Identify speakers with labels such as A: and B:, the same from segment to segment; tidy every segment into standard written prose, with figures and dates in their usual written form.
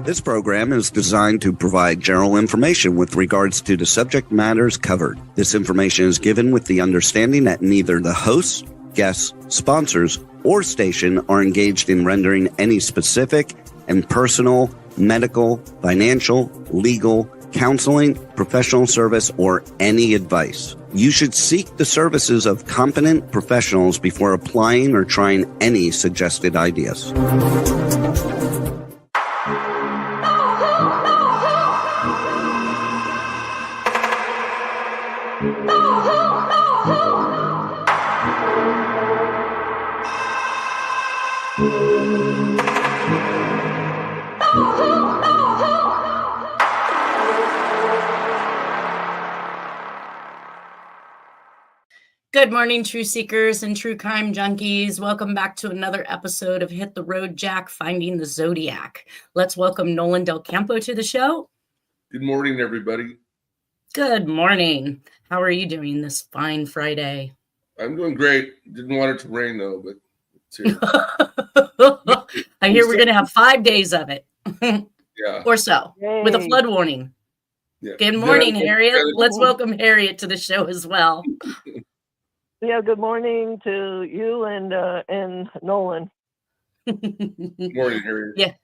A: This program is designed to provide general information with regards to the subject matters covered. This information is given with the understanding that neither the hosts, guests, sponsors, or station are engaged in rendering any specific and personal, medical, financial, legal, counseling, professional service, or any advice. You should seek the services of competent professionals before applying or trying any suggested ideas.
B: Good morning, true seekers and true crime junkies. Welcome back to another episode of Hit the Road Jack, Finding the Zodiac. Let's welcome Nolan Del Campo to the show.
C: Good morning, everybody.
B: Good morning. How are you doing this fine Friday?
C: I'm doing great. Didn't want it to rain, though, but it's here.
B: I hear we're going to have 5 days of it.
C: Yeah.
B: Or so, with a flood warning.
C: Yeah.
B: Good morning, Harriet. Let's welcome Harriet to the show as well.
D: Yeah, good morning to you and Nolan.
C: Good morning, Harriet.
B: Yeah.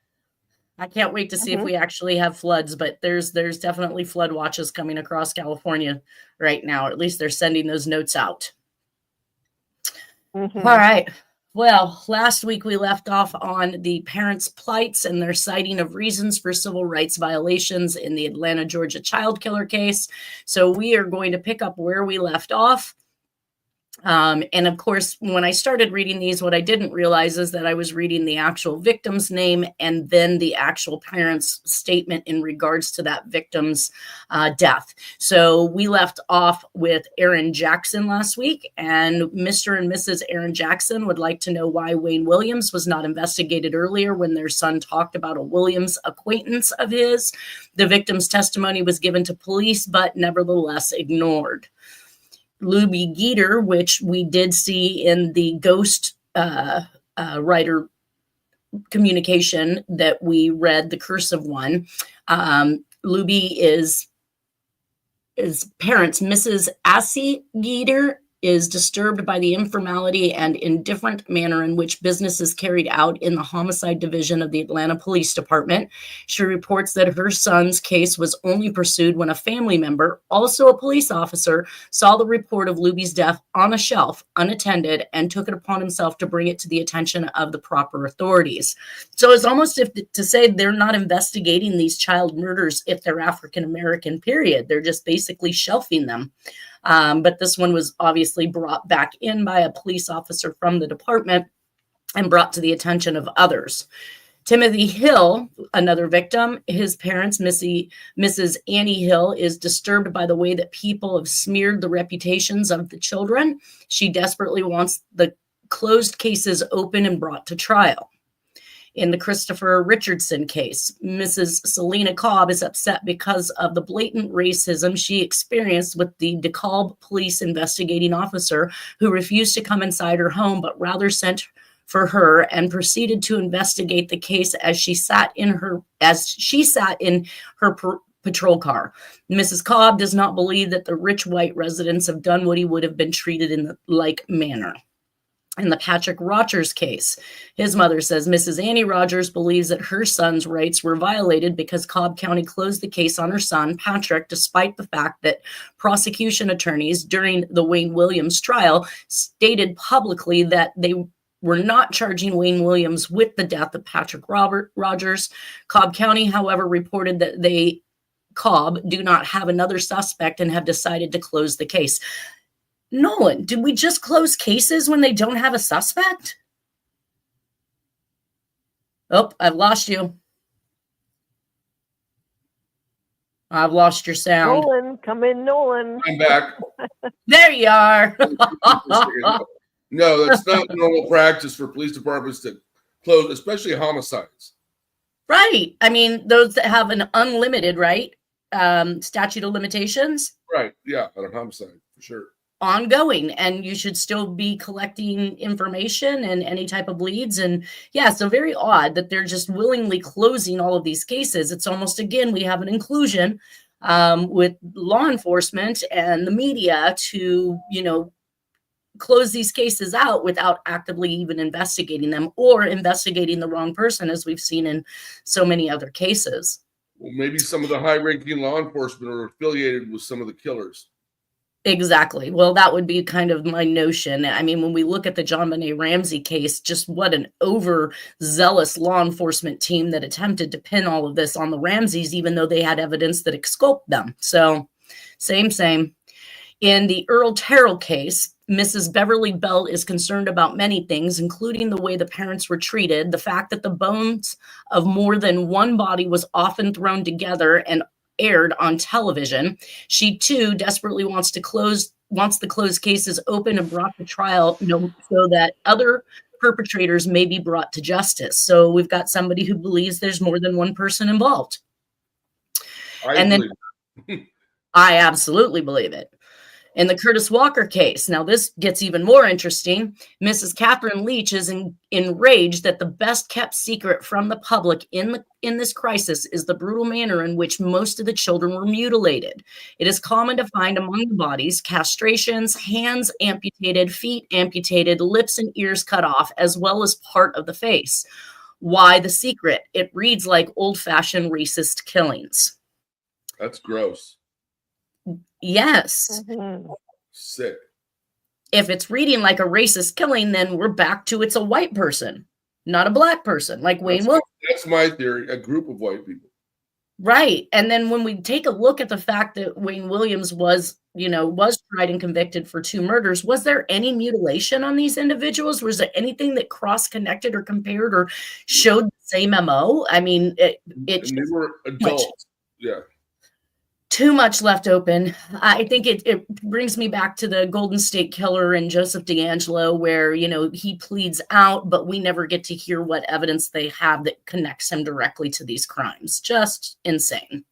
B: I can't wait to see if we actually have floods, but there's definitely flood watches coming across California right now. Or at least they're sending those notes out. All right. Well, last week we left off on the parents' plights and their citing of reasons for civil rights violations in the Atlanta, Georgia child killer case. So we are going to pick up where we left off. And of course, when I started reading these, what I didn't realize is that I was reading the actual victim's name and then the actual parent's statement in regards to that victim's death. So we left off with Aaron Jackson last week, and Mr. and Mrs. Aaron Jackson would like to know why Wayne Williams was not investigated earlier when their son talked about a Williams acquaintance of his. The victim's testimony was given to police, but nevertheless ignored. Luby Geeter, which we did see in the ghost writer communication that we read, the cursive one. Luby is parents, Mrs. Assie Geeter, is disturbed by the informality and indifferent manner in which business is carried out in the homicide division of the Atlanta Police Department. She reports that her son's case was only pursued when a family member, also a police officer, saw the report of Luby's death on a shelf, unattended, and took it upon himself to bring it to the attention of the proper authorities. So it's almost if to say they're not investigating these child murders if they're African American, period. They're just basically shelving them. But this one was obviously brought back in by a police officer from the department and brought to the attention of others. Timothy Hill, another victim, his parents, Mrs. Annie Hill, is disturbed by the way that people have smeared the reputations of the children. She desperately wants the closed cases open and brought to trial. In the Christopher Richardson case, Mrs. Selena Cobb is upset because of the blatant racism she experienced with the DeKalb police investigating officer who refused to come inside her home, but rather sent for her and proceeded to investigate the case as she sat in her patrol car. Mrs. Cobb does not believe that the rich white residents of Dunwoody would have been treated in the like manner. In the Patrick Rogers case, his mother says Mrs. Annie Rogers believes that her son's rights were violated because Cobb County closed the case on her son, Patrick, despite the fact that prosecution attorneys during the Wayne Williams trial stated publicly that they were not charging Wayne Williams with the death of Patrick Rogers. Cobb County, however, reported that Cobb do not have another suspect and have decided to close the case. Nolan, did we just close cases when they don't have a suspect? Oh, I've lost you. I've lost your sound.
D: Nolan, come in, Nolan.
C: I'm back.
B: There you are.
C: No, that's not normal practice for police departments to close, especially homicides.
B: Right. I mean, those that have an unlimited, right, statute of limitations.
C: Right. Yeah, on a homicide, for sure.
B: ongoing, and you should still be collecting information and any type of leads. And yeah, so very odd that they're just willingly closing all of these cases. It's almost, again, we have an inclusion with law enforcement and the media to, close these cases out without actively even investigating them or investigating the wrong person, as we've seen in so many other cases.
C: Well, maybe some of the high-ranking law enforcement are affiliated with some of the killers.
B: Exactly. Well, that would be kind of my notion. I mean, when we look at the John Ramsey case, just what an overzealous law enforcement team that attempted to pin all of this on the Ramseys, even though they had evidence that exculped them. So same. In the Earl Terrell case, Mrs. Beverly Bell is concerned about many things, including the way the parents were treated, the fact that the bones of more than one body was often thrown together and aired on television. She too desperately wants the closed cases open and brought to trial, so that other perpetrators may be brought to justice. So we've got somebody who believes there's more than one person involved. I absolutely believe it. In the Curtis Walker case, now this gets even more interesting. Mrs. Catherine Leach is enraged that the best kept secret from the public in this crisis is the brutal manner in which most of the children were mutilated. It is common to find among the bodies castrations, hands amputated, feet amputated, lips and ears cut off, as well as part of the face. Why the secret? It reads like old-fashioned racist killings.
C: That's gross.
B: Yes.
D: Mhm.
C: Sick.
B: If it's reading like a racist killing, then we're back to it's a white person, not a black person, like Wayne Williams.
C: That's my theory, a group of white people.
B: Right. And then when we take a look at the fact that Wayne Williams was tried and convicted for 2 murders, was there any mutilation on these individuals? Was there anything that cross-connected or compared or showed the same MO? I mean,
C: and they were adults. Yeah.
B: Too much left open. I think it brings me back to the Golden State Killer and Joseph DeAngelo, where, he pleads out, but we never get to hear what evidence they have that connects him directly to these crimes. Just insane.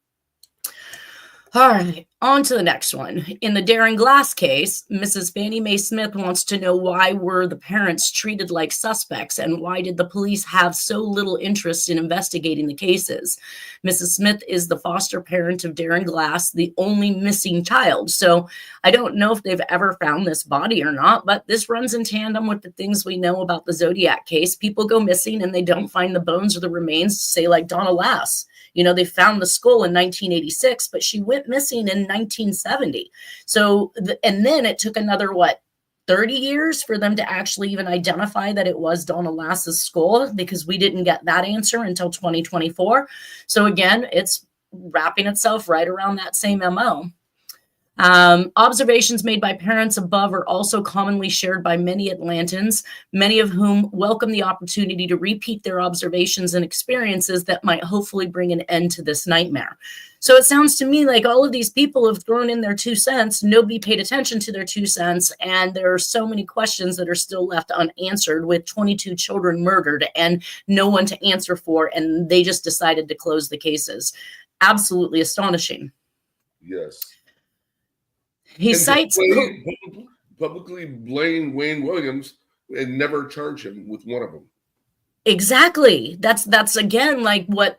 B: All right, on to the next one. In the Darren Glass case, Mrs. Fannie Mae Smith wants to know why were the parents treated like suspects and why did the police have so little interest in investigating the cases. Mrs. Smith is the foster parent of Darren Glass, the only missing child. So I don't know if they've ever found this body or not, but this runs in tandem with the things we know about the Zodiac case. People go missing and they don't find the bones or the remains, say like Donna Lass. They found the skull in 1986, but she went missing in 1970. So, and then it took another, 30 years for them to actually even identify that it was Donna Lass's skull, because we didn't get that answer until 2024. So again, it's wrapping itself right around that same MO. Observations made by parents above are also commonly shared by many Atlantans, many of whom welcome the opportunity to repeat their observations and experiences that might hopefully bring an end to this nightmare. So it sounds to me like all of these people have thrown in their 2 cents. Nobody paid attention to their 2 cents. And there are so many questions that are still left unanswered, with 22 children murdered and no one to answer for. And they just decided to close the cases. Absolutely astonishing.
C: Yes.
B: He cites
C: publicly blame Wayne Williams and never charge him with one of them.
B: Exactly. That's again like what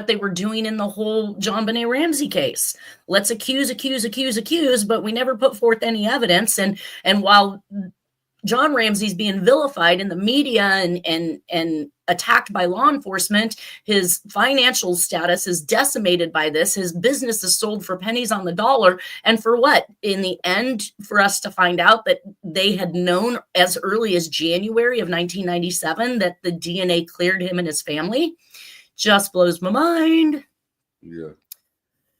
B: they were doing in the whole John Ramsey case. Let's accuse, but we never put forth any evidence. And while John Ramsey's being vilified in the media and attacked by law enforcement, his financial status is decimated by this. His business is sold for pennies on the dollar. And for what? In the end, for us to find out that they had known as early as January of 1997 that the DNA cleared him and his family, just blows my mind.
C: Yeah.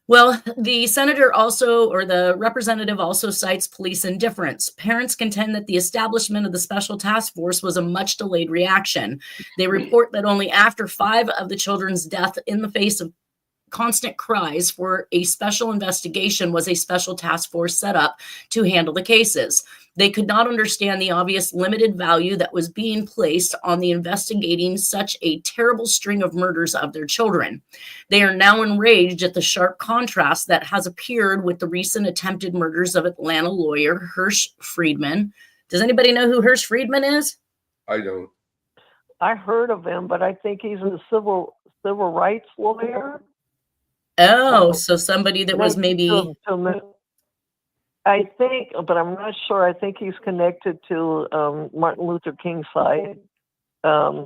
B: Well, the representative also cites police indifference. Parents contend that the establishment of the special task force was a much delayed reaction. They report that only after 5 of the children's death in the face of constant cries for a special investigation was a special task force set up to handle the cases. They could not understand the obvious limited value that was being placed on the investigating such a terrible string of murders of their children. They are now enraged at the sharp contrast that has appeared with the recent attempted murders of Atlanta lawyer Hirsch Friedman. Does anybody know who Hirsch Friedman is?
C: I don't.
D: I heard of him, but I think he's a civil rights lawyer.
B: Oh, so somebody that was maybe...
D: I think, but I'm not sure. I think he's connected to Martin Luther King's side. I'm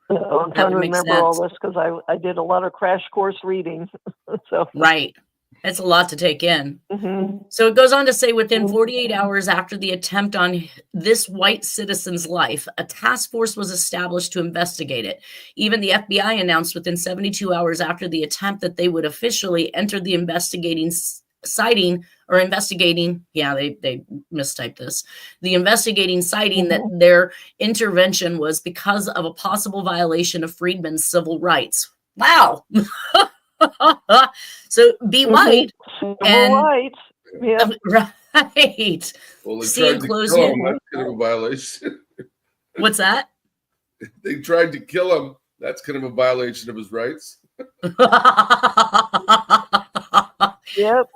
D: trying to remember all this because I did a lot of crash course reading. So
B: right. It's a lot to take in.
D: Mm-hmm.
B: So it goes on to say, within 48 hours after the attempt on this white citizen's life, a task force was established to investigate it. Even the FBI announced within 72 hours after the attempt that they would officially enter the investigating citing or investigating. Yeah, they mistyped this. The investigating citing that their intervention was because of a possible violation of Friedman's civil rights. Wow. So be white.
D: Civil rights. Yeah.
B: Right.
C: Well, they
B: See
C: tried to
B: close
C: kill him. That's kind of a violation.
B: What's that?
C: They tried to kill him. That's kind of a violation of his rights.
D: Yep.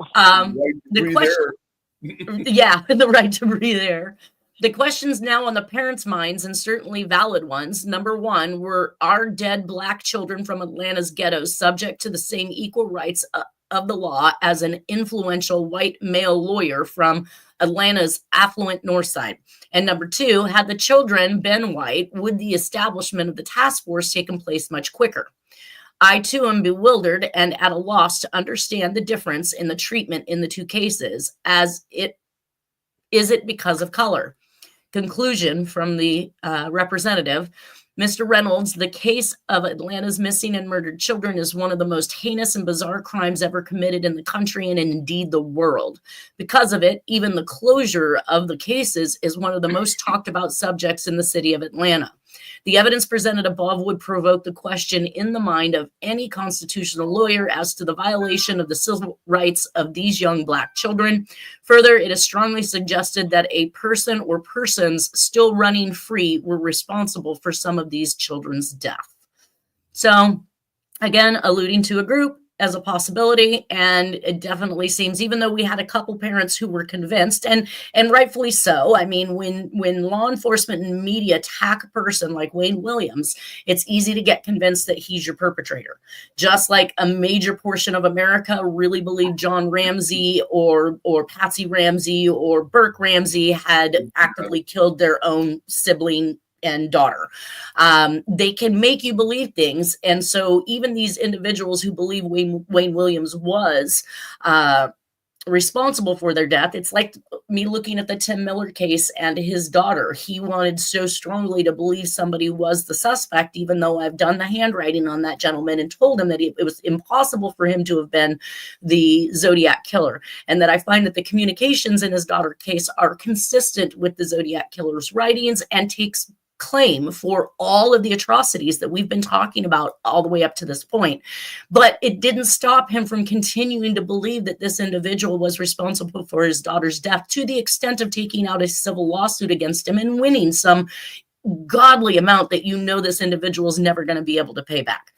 B: The question, yeah, the right to breathe air. The questions now on the parents' minds, and certainly valid ones. Number one, were our dead Black children from Atlanta's ghettos subject to the same equal rights of the law as an influential white male lawyer from Atlanta's affluent north side? And number two, had the children been white, would the establishment of the task force taken place much quicker? I, too, am bewildered and at a loss to understand the difference in the treatment in the two cases. Is it because of color? Conclusion from the representative. Mr. Reynolds, the case of Atlanta's missing and murdered children is one of the most heinous and bizarre crimes ever committed in the country and indeed the world. Because of it, even the closure of the cases is one of the most talked about subjects in the city of Atlanta. The evidence presented above would provoke the question in the mind of any constitutional lawyer as to the violation of the civil rights of these young Black children. Further, it is strongly suggested that a person or persons still running free were responsible for some of these children's death. So, again, alluding to a group as a possibility, and it definitely seems, even though we had a couple parents who were convinced, and rightfully so. I mean, when law enforcement and media attack a person like Wayne Williams, it's easy to get convinced that he's your perpetrator. Just like a major portion of America really believed John Ramsey or Patsy Ramsey or Burke Ramsey had actively killed their own sibling and daughter. They can make you believe things. And so even these individuals who believe Wayne Williams was responsible for their death, it's like me looking at the Tim Miller case and his daughter. He wanted so strongly to believe somebody was the suspect, even though I've done the handwriting on that gentleman and told him that it was impossible for him to have been the Zodiac Killer. And that I find that the communications in his daughter case are consistent with the Zodiac Killer's writings and takes claim for all of the atrocities that we've been talking about all the way up to this point. But it didn't stop him from continuing to believe that this individual was responsible for his daughter's death, to the extent of taking out a civil lawsuit against him and winning some godly amount that this individual is never going to be able to pay back.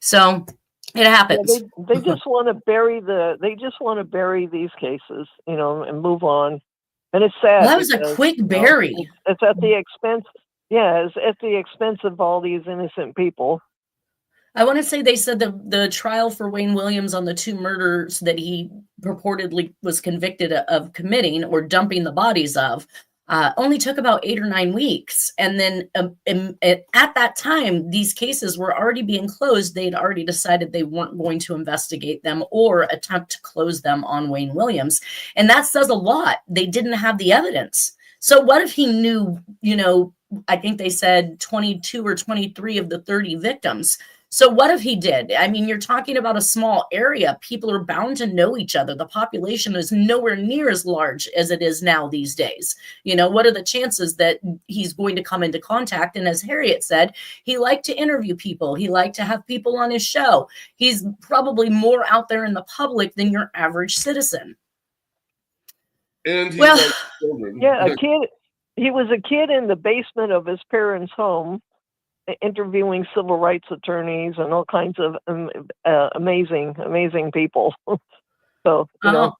B: So it happens.
D: Yeah, they just want to bury these cases, and move on. And it's sad.
B: Well, that was a quick bury.
D: It's at the expense. Yeah, it's at the expense of all these innocent people.
B: I want to say they said the trial for Wayne Williams on the two murders that he purportedly was convicted of committing or dumping the bodies of only took about 8 or 9 weeks. And then at that time, these cases were already being closed. They'd already decided they weren't going to investigate them or attempt to close them on Wayne Williams. And that says a lot. They didn't have the evidence. So what if he knew, I think they said 22 or 23 of the 30 victims. So what if he did? I mean, you're talking about a small area. People are bound to know each other. The population is nowhere near as large as it is now these days. You know, what are the chances that he's going to come into contact? And as Harriet said, he liked to interview people. He liked to have people on his show. He's probably more out there in the public than your average citizen.
C: And he likes children.
D: Yeah, a kid. He was a kid in the basement of his parents' home, interviewing civil rights attorneys and all kinds of amazing people. So, you know,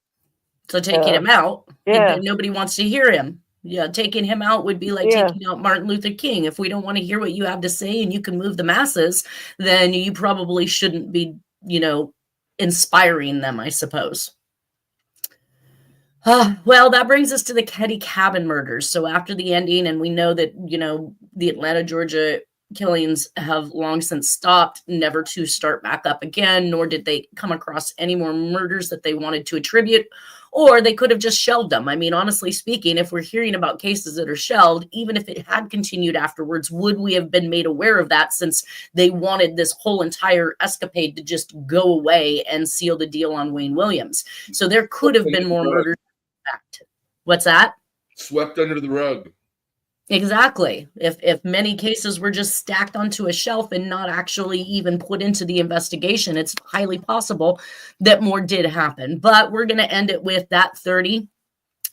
B: so taking him out,
D: yeah,
B: nobody wants to hear him. Yeah, taking him out would be like taking out Martin Luther King. If we don't want to hear what you have to say and you can move the masses, then you probably shouldn't be, you know, inspiring them, I suppose. Well, that brings us to the Keddy Cabin murders. So after the ending, and we know that, you know, the Atlanta, Georgia killings have long since stopped, never to start back up again, nor did they come across any more murders that they wanted to attribute, or they could have just shelved them. I mean, honestly speaking, if we're hearing about cases that are shelved, even if it had continued afterwards, would we have been made aware of that, since they wanted this whole entire escapade to just go away and seal the deal on Wayne Williams? So there could have been more murders. What's that?
C: Swept under the rug.
B: Exactly. If many cases were just stacked onto a shelf and not actually even put into the investigation, it's highly possible that more did happen. But we're going to end it with that 30,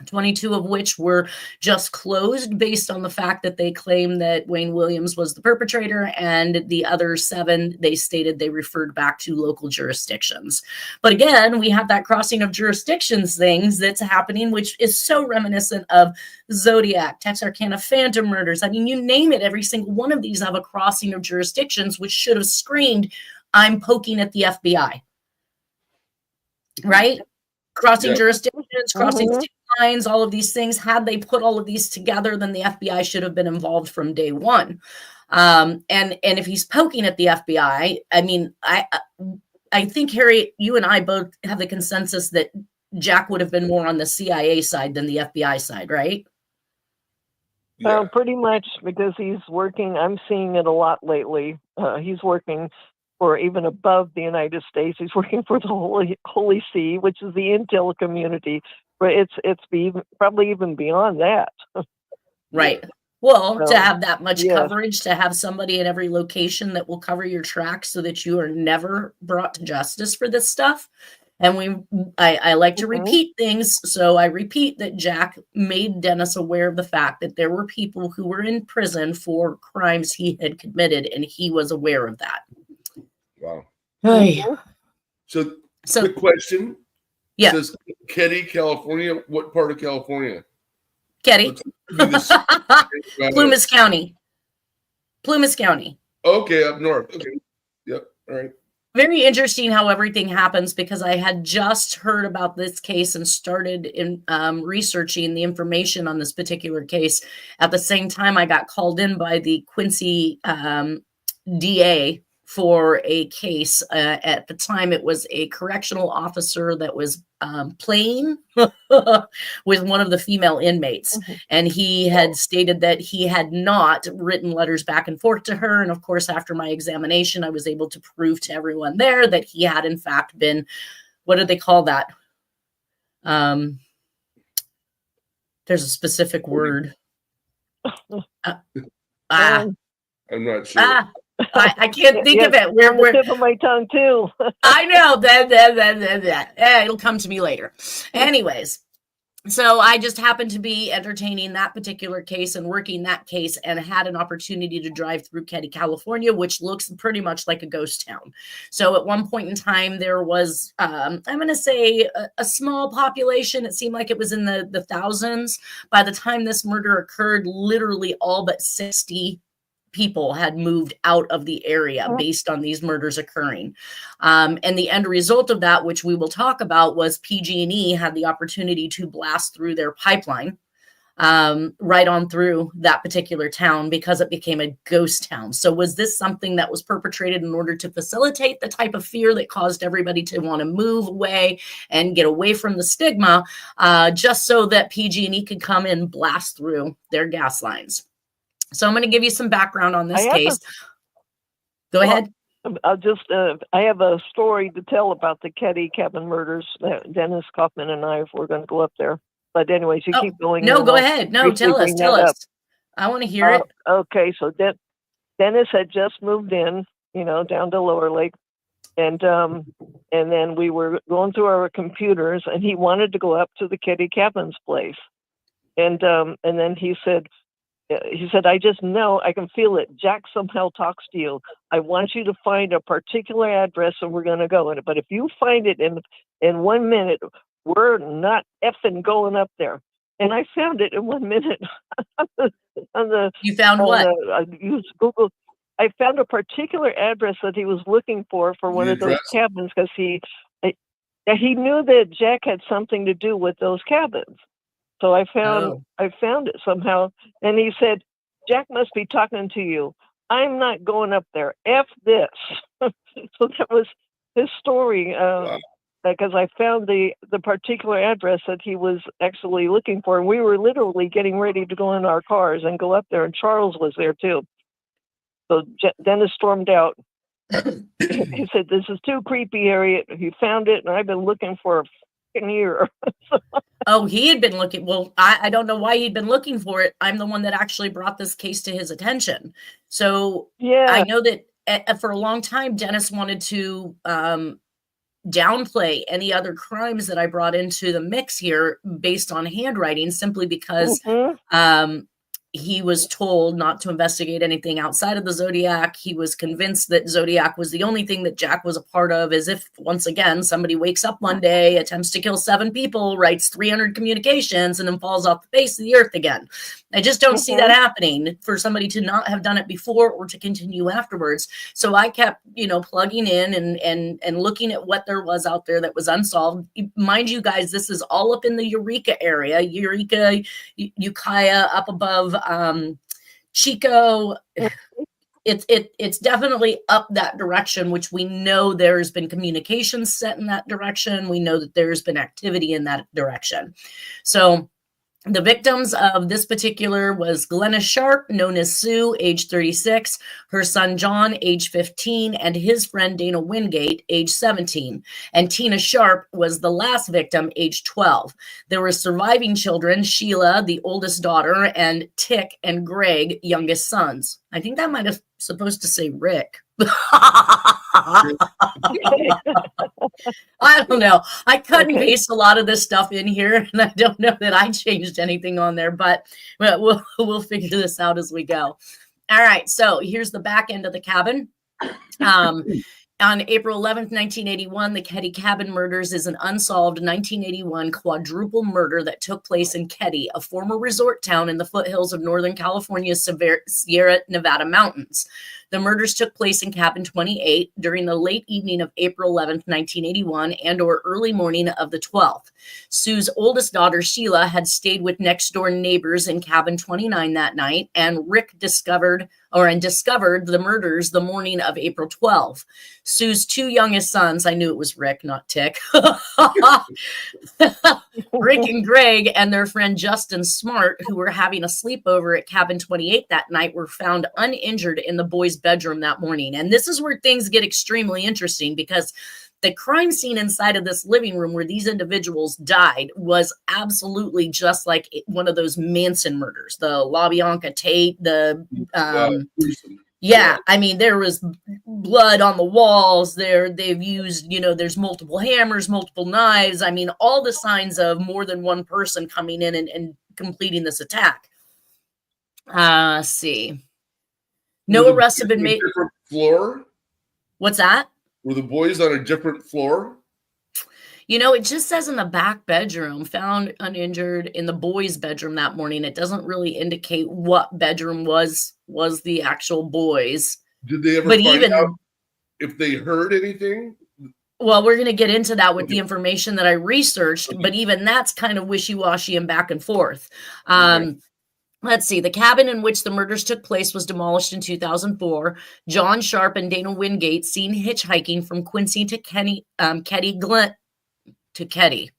B: 22 of which were just closed based on the fact that they claim that Wayne Williams was the perpetrator, and the other 7, they stated they referred back to local jurisdictions. But again, we have that crossing of jurisdictions things that's happening, which is so reminiscent of Zodiac, Texarkana Phantom murders. I mean, you name it, every single one of these have a crossing of jurisdictions, which should have screamed, I'm poking at the FBI. Right? Crossing jurisdictions, crossing state lines, all of these things. Had they put all of these together, then the FBI should have been involved from day one. And if he's poking at the FBI, I mean, I think, Harry, you and I both have the consensus that Jack would have been more on the CIA side than the FBI side, right?
C: Yeah.
D: Pretty much, because he's working. I'm seeing it a lot lately. He's working for even above the United States. He's working for the Holy See, which is the intel community. But it's probably even beyond that.
B: Right. Well,
D: So,
B: to have that much
D: yes.
B: coverage, to have somebody in every location that will cover your tracks so that you are never brought to justice for this stuff. And I like to repeat things. So I repeat that Jack made Dennis aware of the fact that there were people who were in prison for crimes he had committed, and he was aware of that.
C: Wow.
B: Hey.
C: So
B: So
C: quick question.
B: yeah,
C: It says Keddy, California. What part of California?
B: Keddy. Plumas County. Plumas County.
C: Okay, up north. Okay. Yep. All right.
B: Very interesting how everything happens, because I had just heard about this case and started in researching the information on this particular case. At the same time, I got called in by the Quincy DA for a case. At the time, it was a correctional officer that was playing with one of the female inmates. And he had stated that he had not written letters back and forth to her. And of course, after my examination, I was able to prove to everyone there that he had in fact been, what do they call that? There's a specific word.
C: I'm not sure.
B: I can't think of it.
D: We're the tip of my tongue too.
B: I know that. It'll come to me later. Anyways, so I just happened to be entertaining that particular case and working that case, and had an opportunity to drive through Keddy, California, which looks pretty much like a ghost town. So at one point in time, there was, I'm going to say, a small population. It seemed like it was in the thousands. By the time this murder occurred, literally all but 60 people had moved out of the area based on these murders occurring. And the end result of that, which we will talk about, was PG&E had the opportunity to blast through their pipeline right on through that particular town, because it became a ghost town. So was this something that was perpetrated in order to facilitate the type of fear that caused everybody to want to move away and get away from the stigma, just so that PG&E could come and blast through their gas lines? So I'm going to give you some background on this case. Go ahead.
D: I'll just, I have a story to tell about the Keddy Cabin murders. Dennis Kaufman and I, if we're going to go up there. But anyways, you keep going.
B: No, go ahead. No, tell us. I want to hear it.
D: Okay, so Dennis had just moved in, down to Lower Lake. And then we were going through our computers, and he wanted to go up to the Keddy Cabin's place. And then he said, I just know, I can feel it. Jack somehow talks to you. I want you to find a particular address and we're going to go in it. But if you find it in 1 minute, we're not effing going up there. And I found it in 1 minute.
B: You found what?
D: I used Google. I found a particular address that he was looking for one of those cabins because he knew that Jack had something to do with those cabins. So I found it somehow, and he said, "Jack must be talking to you. I'm not going up there. F this." So that was his story, because I found the particular address that he was actually looking for, and we were literally getting ready to go in our cars and go up there, and Charles was there too. So Dennis stormed out. He said, "This is too creepy, Harriet." He found it, and I've been looking for a year.
B: Oh, he had been looking. Well, I don't know why he'd been looking for it. I'm the one that actually brought this case to his attention. So yeah, I know that for a long time, Dennis wanted to downplay any other crimes that I brought into the mix here based on handwriting, simply because he was told not to investigate anything outside of the Zodiac. He was convinced that Zodiac was the only thing that Jack was a part of, as if, once again, somebody wakes up one day, attempts to kill 7 people, writes 300 communications, and then falls off the face of the earth again. I just don't see that happening for somebody to not have done it before or to continue afterwards. So I kept, plugging in and looking at what there was out there that was unsolved. Mind you guys, this is all up in the Eureka area, Ukiah, up above Chico. It's definitely up that direction, which we know there's been communications set in that direction. We know that there's been activity in that direction. So the victims of this particular was Glenna Sharp, known as Sue, age 36, her son John, age 15, and his friend Dana Wingate, age 17. And Tina Sharp was the last victim, age 12. There were surviving children, Sheila, the oldest daughter, and Tick and Greg, youngest sons. I think that might have supposed to say Rick. I don't know. I cut and paste a lot of this stuff in here, and I don't know that I changed anything on there, but we'll figure this out as we go. All right, so here's the back end of the cabin. On April 11th, 1981, the Keddy Cabin murders is an unsolved 1981 quadruple murder that took place in Keddie, a former resort town in the foothills of Northern California's Sierra Nevada mountains. The murders took place in cabin 28 during the late evening of April 11th, 1981, and or early morning of the 12th. Sue's oldest daughter, Sheila, had stayed with next-door neighbors in cabin 29 that night, and Rick discovered the murders the morning of April 12th. Sue's 2 youngest sons, I knew it was Rick, not Tick, Rick and Greg and their friend Justin Smart, who were having a sleepover at cabin 28 that night, were found uninjured in the boys' bedroom that morning. And this is where things get extremely interesting, because the crime scene inside of this living room where these individuals died was absolutely just like one of those Manson murders, the LaBianca Tate, I mean, there was blood on the walls there. They've used, there's multiple hammers, multiple knives. I mean, all the signs of more than one person coming in and completing this attack. See. No arrests have been made.
C: Different floor?
B: What's that?
C: Were the boys on a different floor?
B: It just says in the back bedroom, found uninjured in the boys' bedroom that morning. It doesn't really indicate what bedroom was the actual boys.
C: Did they ever find out if they heard anything?
B: Well, we're going to get into that with the information that I researched, but even that's kind of wishy-washy and back and forth. Let's see. The cabin in which the murders took place was demolished in 2004. John Sharp and Dana Wingate seen hitchhiking from Quincy to Keddie to Keddie.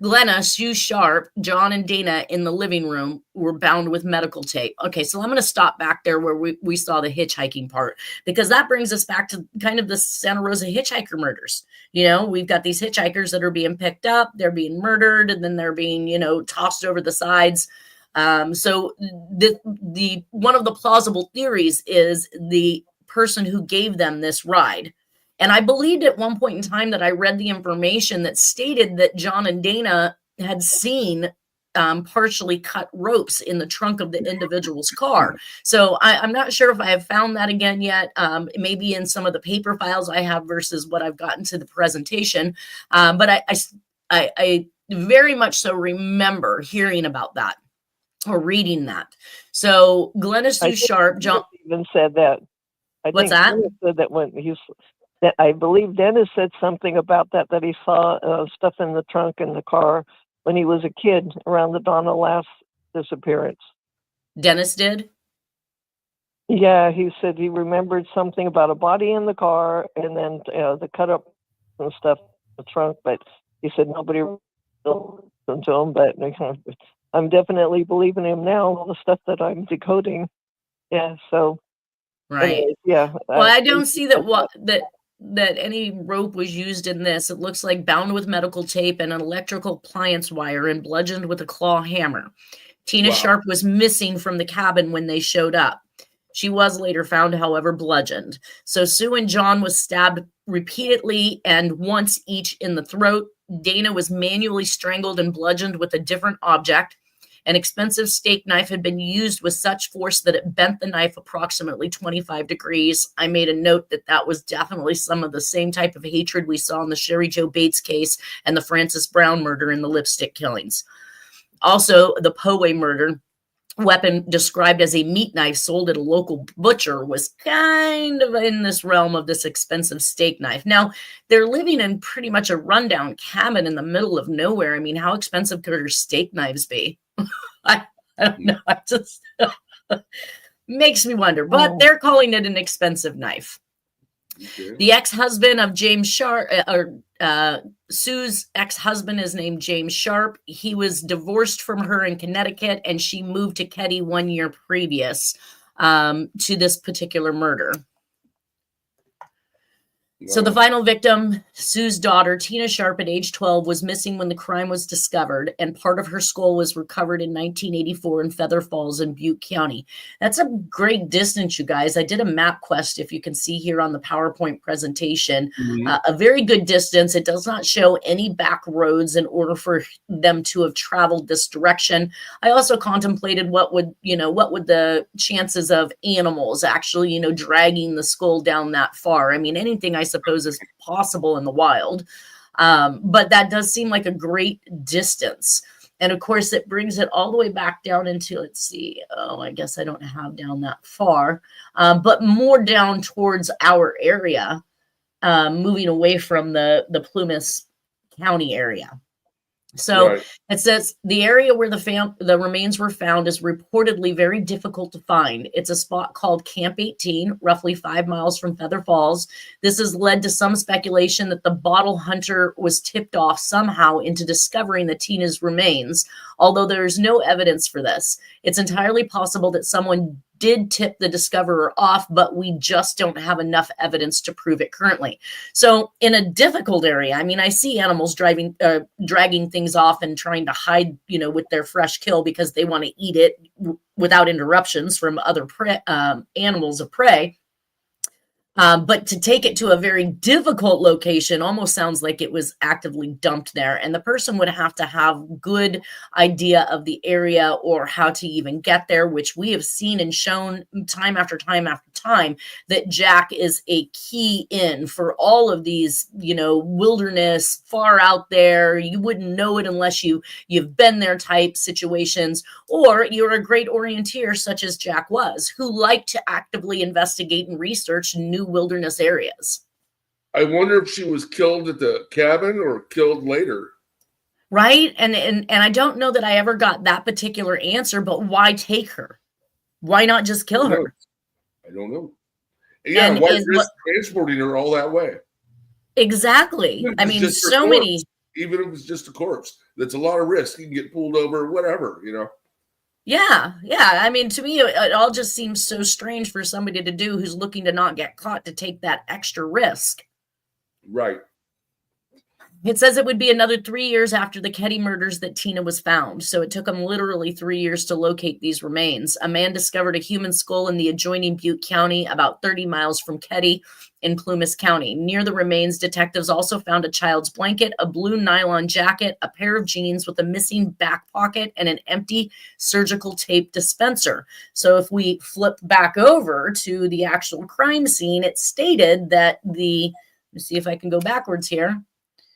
B: Glenna, Sue Sharp, John, and Dana in the living room were bound with medical tape. Okay, so I'm going to stop back there where we saw the hitchhiking part, because that brings us back to kind of the Santa Rosa hitchhiker murders. We've got these hitchhikers that are being picked up, they're being murdered, and then they're being, tossed over the sides. So the one of the plausible theories is the person who gave them this ride. And I believed at one point in time that I read the information that stated that John and Dana had seen partially cut ropes in the trunk of the individual's car. So I'm not sure if I have found that again yet. Maybe in some of the paper files I have versus what I've gotten to the presentation. But I very much so remember hearing about that or reading that. So Glenna Sue Sharp, John
D: even said that.
B: What's that?
D: Dennis said that when I believe Dennis said something about that he saw stuff in the trunk in the car when he was a kid around the Donna last disappearance.
B: Dennis did?
D: Yeah, he said he remembered something about a body in the car and then the cut up and stuff in the trunk, but he said nobody listened to him, but I'm definitely believing him now, all the stuff that I'm decoding. Yeah, so.
B: Right.
D: Anyways, yeah.
B: Well, I don't see that any rope was used in this. It looks like bound with medical tape and an electrical appliance wire and bludgeoned with a claw hammer. Tina Sharp was missing from the cabin when they showed up. She was later found, however, bludgeoned. So Sue and John was stabbed repeatedly and once each in the throat. Dana was manually strangled and bludgeoned with a different object. An expensive steak knife had been used with such force that it bent the knife approximately 25 degrees. I made a note that was definitely some of the same type of hatred we saw in the Sherry Jo Bates case and the Frances Brown murder and the lipstick killings. Also, the Poway murder weapon described as a meat knife sold at a local butcher was kind of in this realm of this expensive steak knife. Now, they're living in pretty much a rundown cabin in the middle of nowhere. I mean, how expensive could her steak knives be? I don't know. I just makes me wonder, but they're calling it an expensive knife. Okay. The ex-husband of James Sharp, Sue's ex-husband is named James Sharp. He was divorced from her in Connecticut, and she moved to Keddie 1 year previous to this particular murder. Wow. So the final victim, Sue's daughter, Tina Sharp, at age 12, was missing when the crime was discovered, and part of her skull was recovered in 1984 in Feather Falls in Butte County. That's a great distance, you guys. I did a map quest, if you can see here on the PowerPoint presentation. A very good distance. It does not show any back roads in order for them to have traveled this direction. I also contemplated what would the chances of animals actually, dragging the skull down that far. I mean, anything I suppose is possible in the wild. But that does seem like a great distance. And of course, it brings it all the way back down into, let's see, I guess I don't have down that far, but more down towards our area, moving away from the Plumas County area. So It says the area where the remains were found is reportedly very difficult to find. It's a spot called Camp 18, roughly 5 miles from Feather Falls. This has led to some speculation that the bottle hunter was tipped off somehow into discovering the Tina's remains, although there is no evidence for this. It's entirely possible that someone did tip the discoverer off, but we just don't have enough evidence to prove it currently. So in a difficult area, I mean, I see animals dragging things off and trying to hide, with their fresh kill because they want to eat it without interruptions from other animals of prey. But to take it to a very difficult location almost sounds like it was actively dumped there. And the person would have to have good idea of the area or how to even get there, which we have seen and shown time after time after time that Jack is a key in for all of these, wilderness far out there. You wouldn't know it unless you've been there type situations, or you're a great orienteer such as Jack was, who liked to actively investigate and research new wilderness areas.
C: I wonder if she was killed at the cabin or killed later.
B: Right? And I don't know that I ever got that particular answer, but why take her? Why not just kill her?
C: I don't know. Yeah, why risk transporting her all that way?
B: Exactly. I mean, so many.
C: even if it's just a corpse. That's a lot of risk. You can get pulled over, whatever, you know.
B: Yeah. I mean, to me, it all just seems so strange for somebody to do who's looking to not get caught, to take that extra risk.
C: Right.
B: It says it would be another 3 years after the Keddie murders that Tina was found. So it took them literally 3 years to locate these remains. A man discovered a human skull in the adjoining Butte County, about 30 miles from Keddie in Plumas County. Near the remains, detectives also found a child's blanket, a blue nylon jacket, a pair of jeans with a missing back pocket, and an empty surgical tape dispenser. So if we flip back over to the actual crime scene, it stated that let me see if I can go backwards here.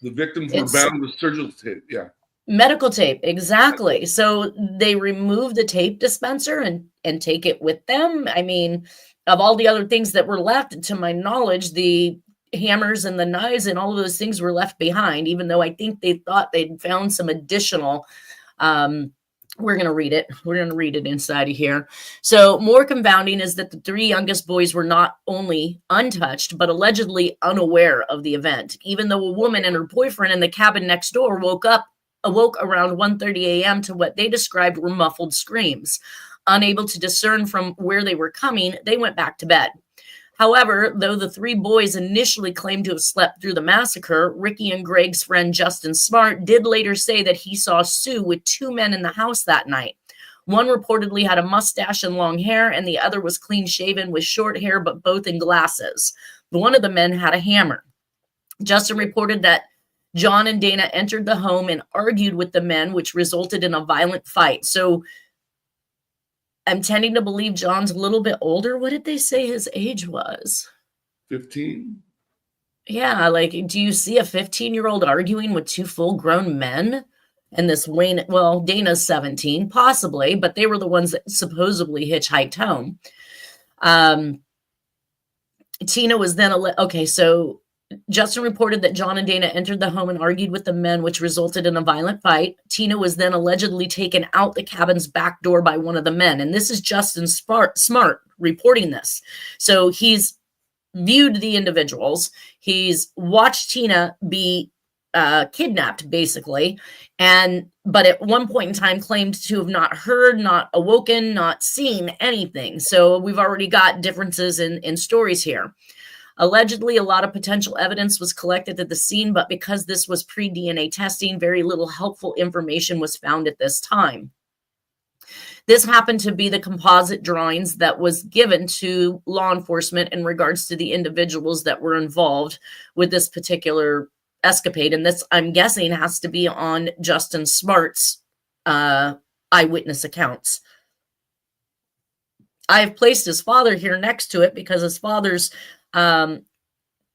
C: The victims were bound with surgical tape. Yeah.
B: Medical tape. Exactly. So they remove the tape dispenser and take it with them. I mean, of all the other things that were left, to my knowledge, the hammers and the knives and all of those things were left behind, even though I think they thought they'd found some additional, we're going to read it. We're going to read it inside of here. So more confounding is that the three youngest boys were not only untouched, but allegedly unaware of the event, even though a woman and her boyfriend in the cabin next door awoke around 1:30 a.m. to what they described were muffled screams. Unable to discern from where they were coming, they went back to bed. However, though the three boys initially claimed to have slept through the massacre, Ricky and Greg's friend Justin Smart did later say that he saw Sue with two men in the house that night. One reportedly had a mustache and long hair, and the other was clean shaven with short hair, but both in glasses. One of the men had a hammer. Justin reported that John and Dana entered the home and argued with the men, which resulted in a violent fight. So I'm tending to believe John's a little bit older. What did they say his age was?
C: 15.
B: Yeah, like, do you see a 15-year-old arguing with two full-grown men? And this Wayne, well, Dana's 17, possibly, but they were the ones that supposedly hitchhiked home. Tina was then, okay, so Justin reported that John and Dana entered the home and argued with the men, which resulted in a violent fight. Tina was then allegedly taken out the cabin's back door by one of the men. And this is Justin Smart reporting this. So he's viewed the individuals. He's watched Tina be kidnapped, basically. But at one point in time claimed to have not heard, not awoken, not seen anything. So we've already got differences in stories here. Allegedly, a lot of potential evidence was collected at the scene, but because this was pre-DNA testing, very little helpful information was found at this time. This happened to be the composite drawings that was given to law enforcement in regards to the individuals that were involved with this particular escapade. And this, I'm guessing, has to be on Justin Smart's eyewitness accounts. I've placed his father here next to it because his father's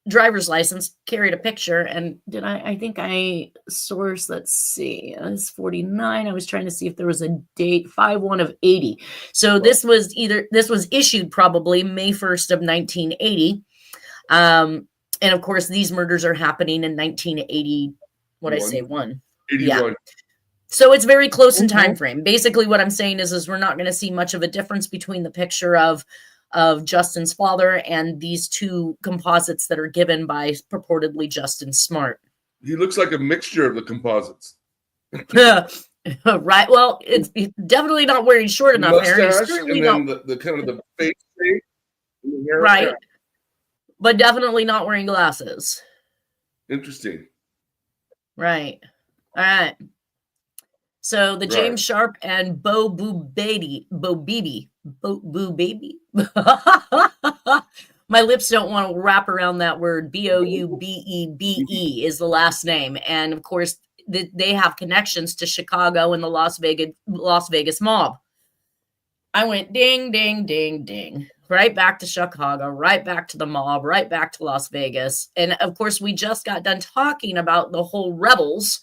B: driver's license carried a picture. And I think I sourced, let's see, it's 49. I was trying to see if there was a date, 5/1 of 80. So this was issued probably May 1st of 1980. And of course, these murders are happening in 1980. What I say, 81. Yeah. So it's very close in time frame. Basically, what I'm saying is we're not going to see much of a difference between the picture of Justin's father and these two composites that are given by purportedly Justin Smart.
C: He looks like a mixture of the composites.
B: Right. Well, he's definitely not wearing short enough hair.
C: Mustache, and then the kind of the face shape.
B: Right. But definitely not wearing glasses.
C: Interesting.
B: Right. All right. So the James Sharp and Bo Beebe. My lips don't want to wrap around that word. Boubebe is the last name. And of course, they have connections to Chicago and the Las Vegas mob. I went ding, ding, ding, ding. Right back to Chicago, right back to the mob, right back to Las Vegas. And of course, we just got done talking about the whole rebels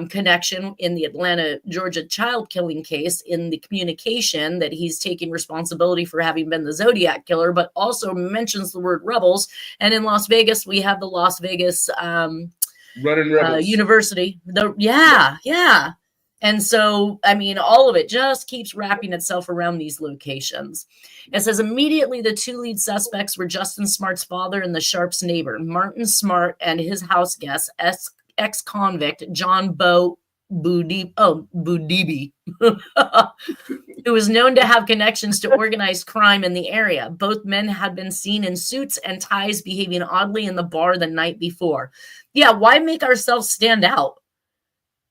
B: connection in the Atlanta, Georgia child killing case, in the communication that he's taking responsibility for having been the Zodiac Killer, but also mentions the word rebels. And in Las Vegas, we have the Las Vegas University. Yeah. And so, I mean, all of it just keeps wrapping itself around these locations. It says immediately the two lead suspects were Justin Smart's father and the Sharp's neighbor, Martin Smart, and his house guest, ex-convict, John Budibi, who was known to have connections to organized crime in the area. Both men had been seen in suits and ties behaving oddly in the bar the night before. Yeah, why make ourselves stand out?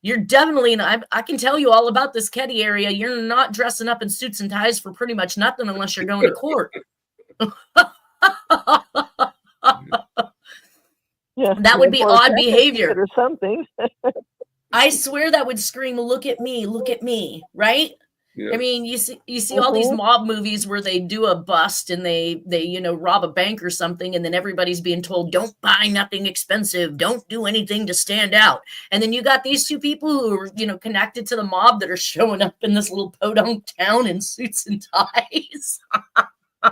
B: You're definitely, I can tell you all about this Keddie area. You're not dressing up in suits and ties for pretty much nothing unless you're going to court.
D: Yeah,
B: that would be odd behavior
D: or something.
B: I swear that would scream, look at me, right?
C: Yeah.
B: I mean, you see all these mob movies where they do a bust and they rob a bank or something, and then everybody's being told, don't buy nothing expensive, don't do anything to stand out. And then you got these two people who are, connected to the mob that are showing up in this little podunk town in suits and ties.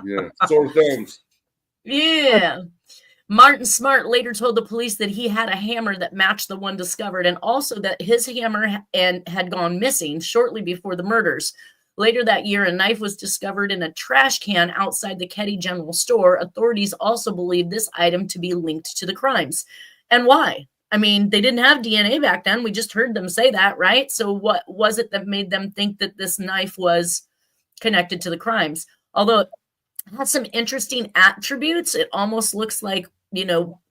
C: Yeah, sore thumbs.
B: Yeah. Martin Smart later told the police that he had a hammer that matched the one discovered, and also that his hammer had gone missing shortly before the murders. Later that year, a knife was discovered in a trash can outside the Keddie General Store. Authorities also believe this item to be linked to the crimes. And why? I mean, they didn't have DNA back then. We just heard them say that, right? So what was it that made them think that this knife was connected to the crimes? Although it has some interesting attributes. It almost looks like,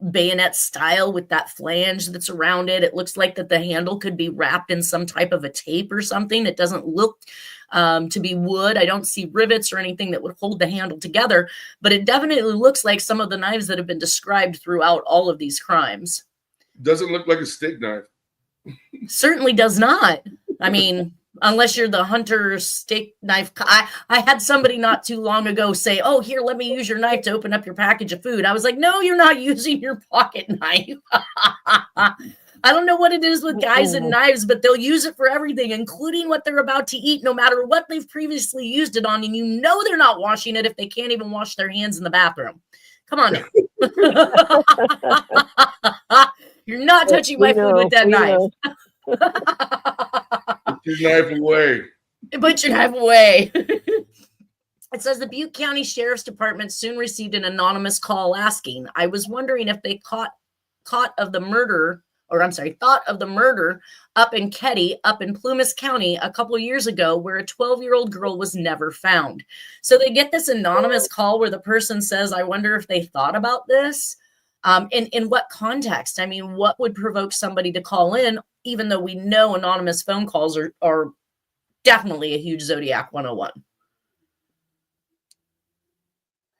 B: bayonet style with that flange that's around it. It looks like that the handle could be wrapped in some type of a tape or something. It doesn't look to be wood. I don't see rivets or anything that would hold the handle together, but it definitely looks like some of the knives that have been described throughout all of these crimes.
C: Doesn't look like a steak knife.
B: Certainly does not. I mean, unless you're the hunter steak knife. I had somebody not too long ago say, oh, here, let me use your knife to open up your package of food. I was like, no, you're not using your pocket knife. I don't know what it is with guys and knives, but they'll use it for everything, including what they're about to eat, no matter what they've previously used it on. And they're not washing it if they can't even wash their hands in the bathroom. Come on now. You're not touching my food with that knife.
C: Put your knife away.
B: Put your knife away. It says the Butte County Sheriff's Department soon received an anonymous call asking, I was wondering if they thought of the murder up in Keddie, up in Plumas County a couple of years ago, where a 12-year-old girl was never found. So they get this anonymous call where the person says, I wonder if they thought about this. In what context? I mean, what would provoke somebody to call in, even though we know anonymous phone calls are definitely a huge Zodiac 101.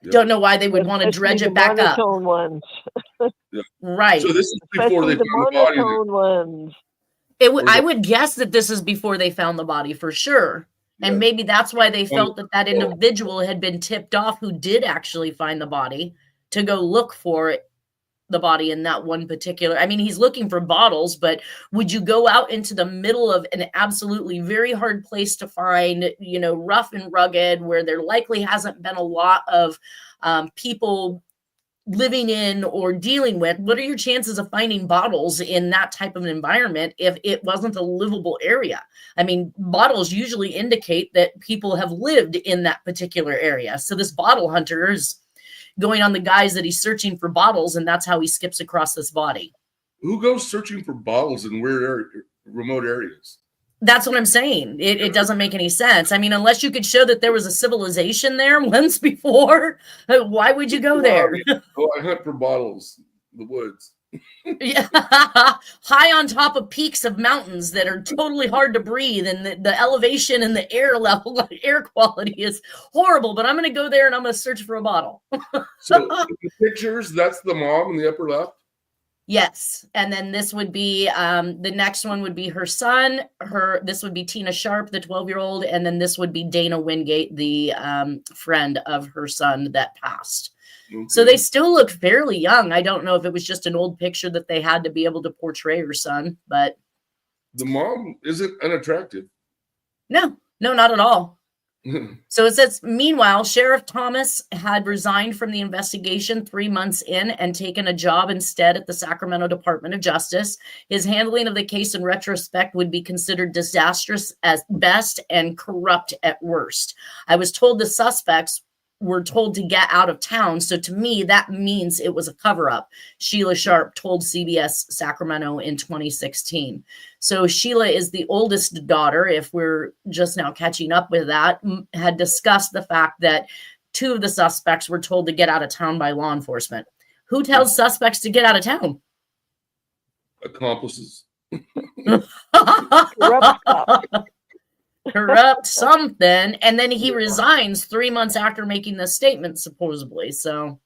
B: Yep. Don't know why they would want to dredge it back up.
D: Ones.
C: Yeah.
B: Right.
C: So this is before they found the body.
D: Ones.
B: I would guess that this is before they found the body for sure. Yeah. And maybe that's why they felt that individual had been tipped off who did actually find the body to go look for the body in that one particular. I mean, he's looking for bottles, but would you go out into the middle of an absolutely very hard place to find, rough and rugged, where there likely hasn't been a lot of people living in or dealing with? What are your chances of finding bottles in that type of an environment if it wasn't a livable area? I mean, bottles usually indicate that people have lived in that particular area. So this bottle hunter is going on the guise that he's searching for bottles, and that's how he skips across this body.
C: Who goes searching for bottles in weird remote areas?
B: That's what I'm saying. It doesn't make any sense. I mean, unless you could show that there was a civilization there once before, why would you go there?
C: I hunt for bottles in the woods.
B: Yeah. High on top of peaks of mountains that are totally hard to breathe, and the elevation and the air level, air quality is horrible, but I'm going to go there and I'm going to search for a bottle.
C: So the pictures, that's the mom in the upper left?
B: Yes. And then this would be, the next one would be her son. This would be Tina Sharp, the 12-year-old. And then this would be Dana Wingate, the friend of her son that passed. Okay. So they still look fairly young. I don't know if it was just an old picture that they had to be able to portray her son, but.
C: The mom isn't unattractive.
B: No, not at all. So it says, meanwhile, Sheriff Thomas had resigned from the investigation 3 months in and taken a job instead at the Sacramento Department of Justice. His handling of the case in retrospect would be considered disastrous at best and corrupt at worst. I was told the suspects were told to get out of town. So to me, that means it was a cover-up. Sheila Sharp told CBS Sacramento in 2016. So Sheila is the oldest daughter, if we're just now catching up with that, had discussed the fact that 2 of the suspects were told to get out of town by law enforcement. Who tells suspects to get out of town?
C: Accomplices.
B: Corrupt something, and then he resigns 3 months after making this statement, supposedly. So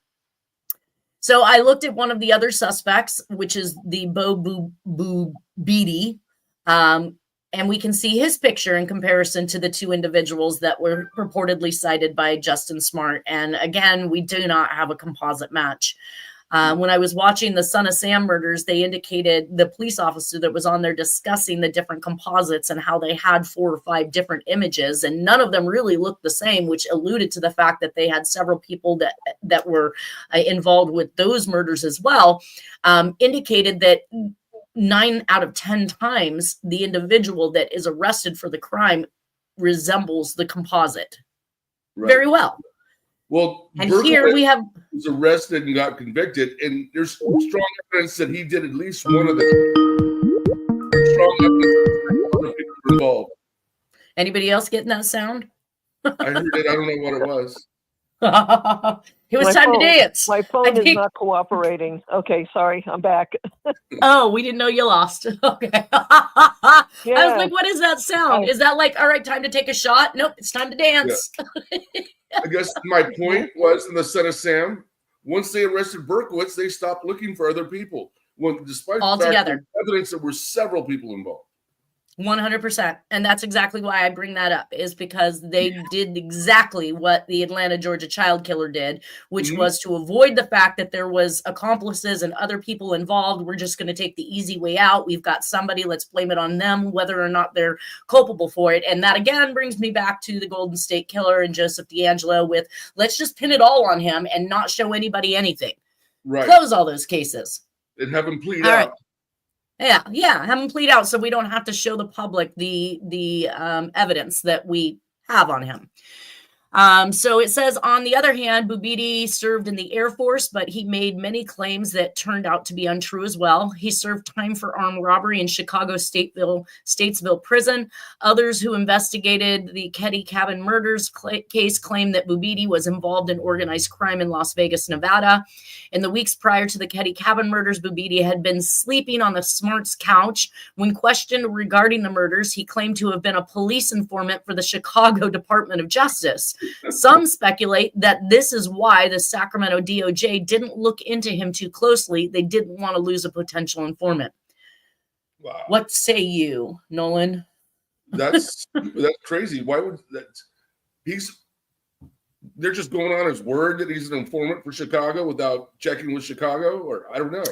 B: I looked at one of the other suspects, which is the Bo Beatty, and we can see his picture in comparison to the 2 individuals that were purportedly cited by Justin Smart. And again, we do not have a composite match. When I was watching the Son of Sam murders, they indicated the police officer that was on there discussing the different composites and how they had 4 or 5 different images, and none of them really looked the same, which alluded to the fact that they had several people that were involved with those murders as well. Indicated that 9 out of 10 times the individual that is arrested for the crime resembles the composite. Right. Very well.
C: Well,
B: and here we have
C: was arrested and got convicted, and there's strong evidence that he did at least one of the strong evidence that other people were involved.
B: Anybody else getting that sound?
C: I heard it. I don't know what it was.
B: It was time to dance.
D: My phone is not cooperating. Okay, sorry, I'm back.
B: Oh, we didn't know you lost. Okay. I was like, what is that sound? Is that like, all right, time to take a shot? Nope, it's time to dance.
C: Yeah. I guess my point was in the Son of Sam, once they arrested Berkowitz, they stopped looking for other people. When, despite the fact that evidence, there were several people involved.
B: 100%. And that's exactly why I bring that up, is because they did exactly what the Atlanta, Georgia child killer did, which was to avoid the fact that there was accomplices and other people involved. We're just going to take the easy way out. We've got somebody, let's blame it on them, whether or not they're culpable for it. And that again brings me back to the Golden State Killer and Joseph DeAngelo with, let's just pin it all on him and not show anybody anything.
C: Right.
B: Close all those cases.
C: And have him plead out.
B: Right. Yeah, have them plead out so we don't have to show the public the evidence that we have on him. So it says, on the other hand, Bubidi served in the Air Force, but he made many claims that turned out to be untrue as well. He served time for armed robbery in Chicago Statesville prison. Others who investigated the Keddy Cabin murders case claim that Bubidi was involved in organized crime in Las Vegas, Nevada. In the weeks prior to the Keddy Cabin murders, Bubidi had been sleeping on the Smart's couch. When questioned regarding the murders, he claimed to have been a police informant for the Chicago Department of Justice. Some speculate that this is why the Sacramento DOJ didn't look into him too closely. They didn't want to lose a potential informant.
C: Wow.
B: What say you, Nolan?
C: That's crazy. Why would that? They're just going on his word that he's an informant for Chicago without checking with Chicago, or I don't know.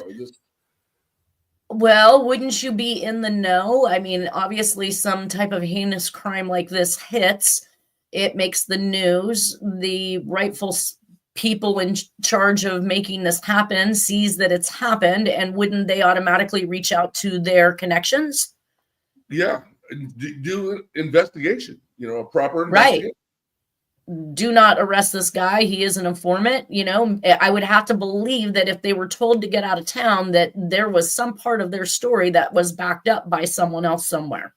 B: Well, wouldn't you be in the know? I mean, obviously some type of heinous crime like this hits. It makes the news. The rightful people in charge of making this happen sees that it's happened, and wouldn't they automatically reach out to their connections?
C: Yeah, do investigation. A proper investigation.
B: Right. Do not arrest this guy. He is an informant. I would have to believe that if they were told to get out of town, that there was some part of their story that was backed up by someone else somewhere.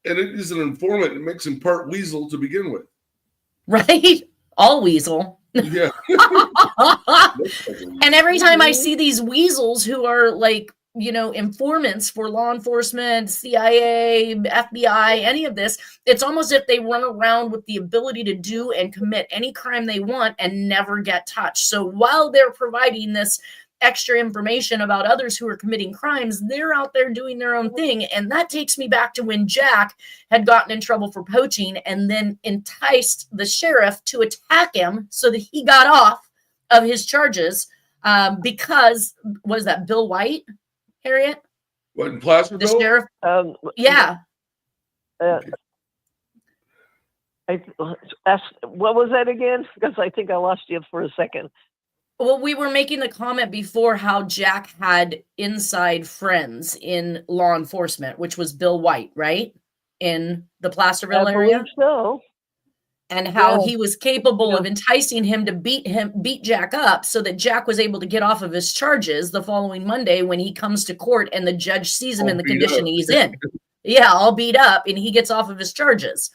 C: And it is an informant. It makes him part weasel to begin with.
B: Right? All weasel.
C: Yeah.
B: And every time I see these weasels who are like, informants for law enforcement, CIA, FBI, any of this, it's almost if they run around with the ability to do and commit any crime they want and never get touched. So while they're providing this extra information about others who are committing crimes, they're out there doing their own thing. And that takes me back to when Jack had gotten in trouble for poaching and then enticed the sheriff to attack him so that he got off of his charges because, was that Bill White, Harriet?
C: What, in Placerville?
B: The sheriff? Yeah.
D: What was that again? Because I think I lost you for a second.
B: Well, we were making the comment before how Jack had inside friends in law enforcement, which was Bill White, right? In the Placerville area?
D: I believe so.
B: and how he was capable of enticing him to beat Jack up so that Jack was able to get off of his charges the following Monday when he comes to court and the judge sees him in the condition he's in. Yeah, all beat up, and he gets off of his charges.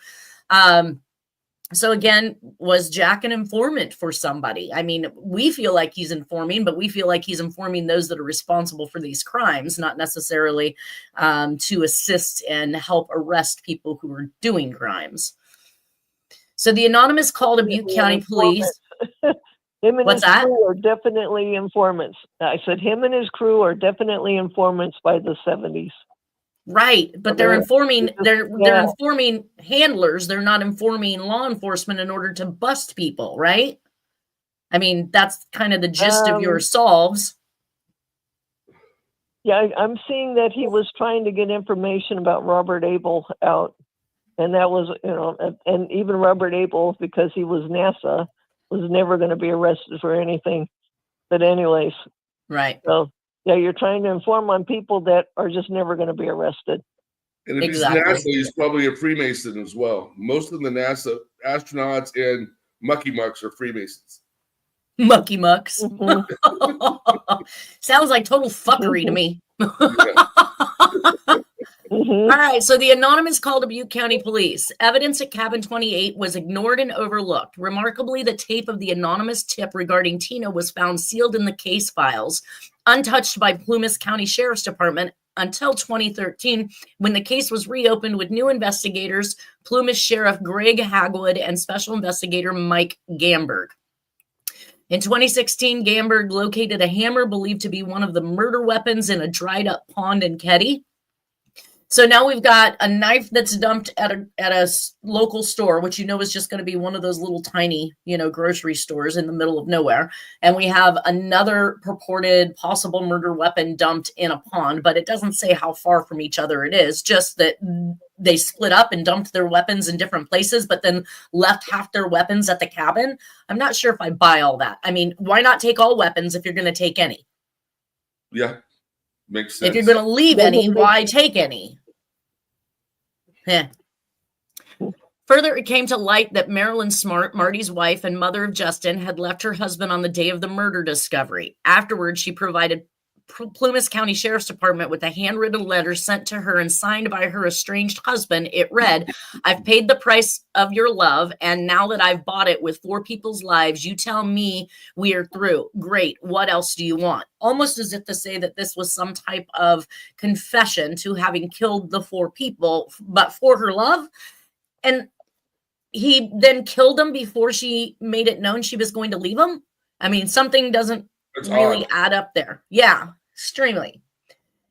B: So again, was Jack an informant for somebody? I mean, we feel like he's informing, but we feel like he's informing those that are responsible for these crimes, not necessarily to assist and help arrest people who are doing crimes. So the anonymous call to Butte County Police.
D: Him and his crew are definitely informants. I said him and his crew are definitely informants by the 70s.
B: Right, but they're informing. They're informing handlers. They're not informing law enforcement in order to bust people, right? I mean, that's kind of the gist of your solves.
D: Yeah, I'm seeing that he was trying to get information about Robert Abel out, and that was, and even Robert Abel, because he was NASA, was never going to be arrested for anything. But anyways,
B: right.
D: So. Yeah, you're trying to inform on people that are just never going to be arrested.
C: And if he's NASA, he's probably a Freemason as well. Most of the NASA astronauts and mucky mucks are Freemasons.
B: Mucky mucks. Mm-hmm. Sounds like total fuckery to me. All right, so the anonymous call to Butte County Police. Evidence at Cabin 28 was ignored and overlooked. Remarkably, the tape of the anonymous tip regarding Tina was found sealed in the case files, untouched by Plumas County Sheriff's Department until 2013, when the case was reopened with new investigators, Plumas Sheriff Greg Hagwood and Special Investigator Mike Gamberg. In 2016, Gamberg located a hammer believed to be one of the murder weapons in a dried-up pond in Keddie. So now we've got a knife that's dumped at a local store, which is just going to be one of those little tiny, grocery stores in the middle of nowhere. And we have another purported possible murder weapon dumped in a pond, but it doesn't say how far from each other it is, just that they split up and dumped their weapons in different places, but then left half their weapons at the cabin. I'm not sure if I buy all that. I mean, why not take all weapons if you're going to take any?
C: Yeah. Makes sense.
B: If you're going to leave any, why take any? Further, it came to light that Marilyn Smart, Marty's wife and mother of Justin, had left her husband on the day of the murder discovery. Afterwards, she provided Plumas County Sheriff's Department with a handwritten letter sent to her and signed by her estranged husband. It read, "I've paid the price of your love, and now that I've bought it with 4 people's lives, you tell me we are through. Great. What else do you want?" Almost as if to say that this was some type of confession to having killed the 4 people, but for her love. And he then killed them before she made it known she was going to leave him. I mean, something doesn't really add up there. Yeah, extremely.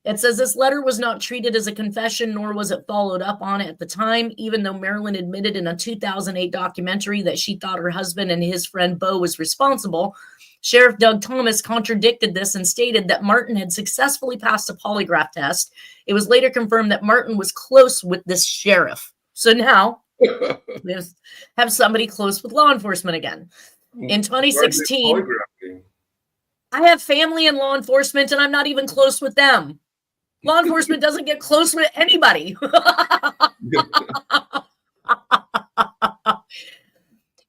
B: It says this letter was not treated as a confession, nor was it followed up on at the time, even though Marilyn admitted in a 2008 documentary that she thought her husband and his friend Bo was responsible. Sheriff Doug Thomas contradicted this and stated that Martin had successfully passed a polygraph test. It was later confirmed that Martin was close with this sheriff. So now we have somebody close with law enforcement again. In 2016, I have family in law enforcement and I'm not even close with them. Law enforcement doesn't get close with anybody.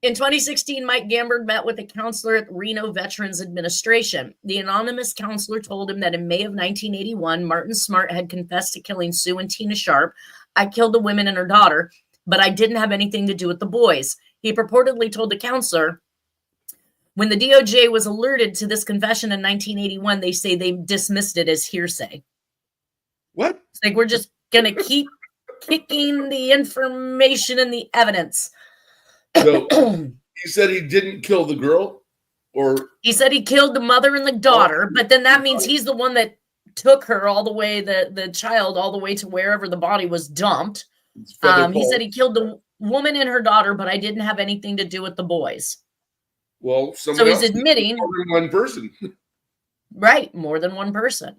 B: In 2016, Mike Gamberg met with a counselor at Reno Veterans Administration. The anonymous counselor told him that in May of 1981, Martin Smart had confessed to killing Sue and Tina Sharp. "I killed the woman and her daughter, but I didn't have anything to do with the boys." He purportedly told the counselor, when the DOJ was alerted to this confession in 1981, they say they dismissed it as hearsay.
C: What?
B: It's like, we're just going to keep kicking the information and the evidence.
C: So he said he didn't kill the girl? Or
B: he said he killed the mother and the daughter, but then that means he's the one that took her all the way, the child all the way to wherever the body was dumped. He said he killed the woman and her daughter, but I didn't have anything to do with the boys.
C: Well,
B: so he's admitting
C: more than one person.
B: Right, more than one person.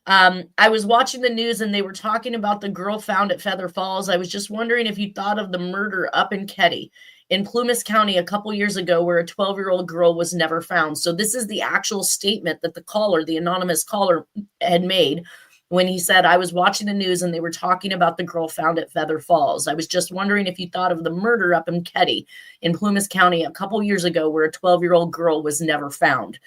B: I was watching the news and they were talking about the girl found at Feather Falls. I was just wondering if you thought of the murder up in Keddie, in Plumas County a couple years ago, where a 12-year-old girl was never found. So this is the actual statement that the caller, the anonymous caller, had made. when he said, I was watching the news and they were talking about the girl found at Feather Falls. I was just wondering if you thought of the murder up in Keddie in Plumas County a couple years ago where a 12-year-old girl was never found.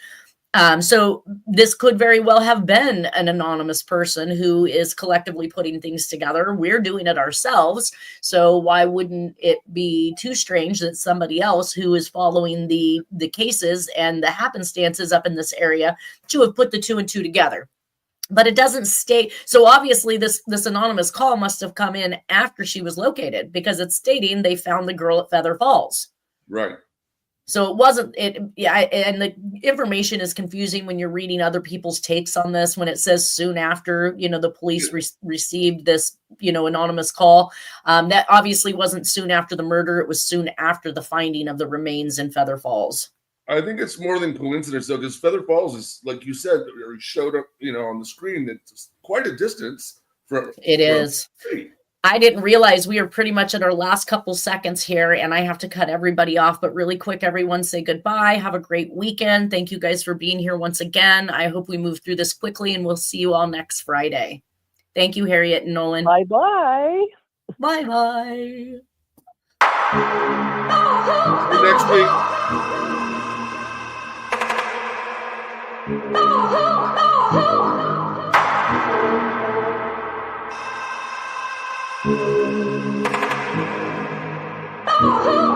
B: So this could very well have been an anonymous person who is collectively putting things together. We're doing it ourselves. So why wouldn't it be too strange that somebody else who is following the cases and the happenstances up in this area to have put the 2 and 2 together? But it doesn't state. So obviously this anonymous call must have come in after she was located, because it's stating they found the girl at Feather Falls.
C: Right.
B: So it wasn't it. Yeah. And the information is confusing when you're reading other people's takes on this, when it says soon after, the police received this, anonymous call. That obviously wasn't soon after the murder. It was soon after the finding of the remains in Feather Falls.
C: I think it's more than coincidence, though, because Feather Falls is, like you said, or showed up, on the screen. It's quite a distance from.
B: It is. I didn't realize we were pretty much at our last couple seconds here, and I have to cut everybody off. But really quick, everyone, say goodbye. Have a great weekend. Thank you guys for being here once again. I hope we move through this quickly, and we'll see you all next Friday. Thank you, Harriet and Nolan.
D: Bye-bye.
B: Bye-bye.
C: See you next week.
E: Oh,